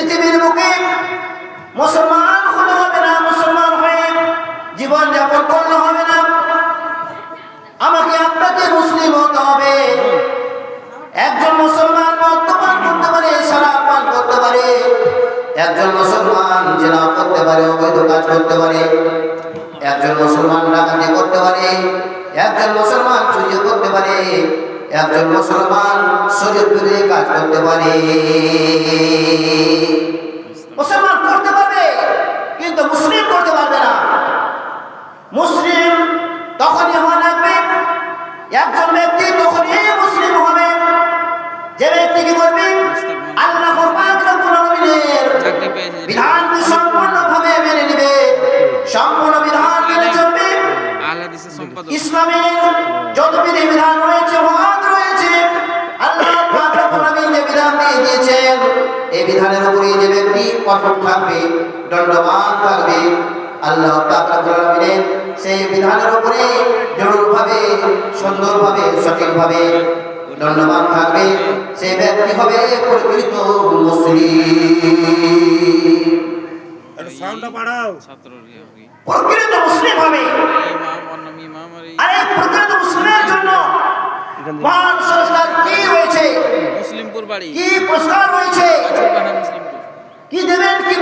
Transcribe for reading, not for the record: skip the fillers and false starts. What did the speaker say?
পৃথিবীর বুকে মুসলমান হলে হবে না, মুসলমান হয়ে জীবন যাপন করলে হবে না, আমাকে আপনাকে মুসলিম হতে হবে। একজন মুসলমান মদ্যপান করতে পারে, শরাব পান করতে পারে, একজন মুসলমান জিনা করতে পারে, অবৈধ কাজ করতে পারে, একজন মুসলমান ডাকাতি করতে পারে, একজন মুসলমান চুরি করতে পারে, একজন মুসলমান শরীয়ত বিরোধী কাজ করতে পারে। মুসলমান করতে পারবে কিন্তু মুসলিম করতে পারবে না। মুসলিম তখনই হওয়া লাগবে, একজন ব্যক্তি তখনই মুসলিম হবে যে ব্যক্তি কি করবে, আল্লাহ পাক রব্বুল আলামিনের বিধানকে সম্পূর্ণভাবে মেনে নেবে, সম্পূর্ণ বিধান মেনে চলবে। ইসলামের যত বিধান রয়েছে, মহান রয়েছে, আল্লাহ পাক রব্বুল আলামিন যে বিধান দিয়ে দিয়েছেন, এই বিধানের উপরে যে ব্যক্তি কঠোর থাকবে, দণ্ডবান থাকবে, আল্লাহ পাক রব্বুল আলামিনের সেই বিধানের উপরে দৃঢ়ভাবে, সুন্দরভাবে, সঠিকভাবে দণ্ডবান থাকবে, সেই ব্যক্তি হবে প্রকৃত মুসলিম। প্রকৃত মুসলিম হবে। আরে প্রকৃত মুসলিমের জন্য মহান সংস্কার কি রয়েছে, মুসলিমপুর বাড়ি কি পুরস্কার রয়েছে, কি দেবেন, কি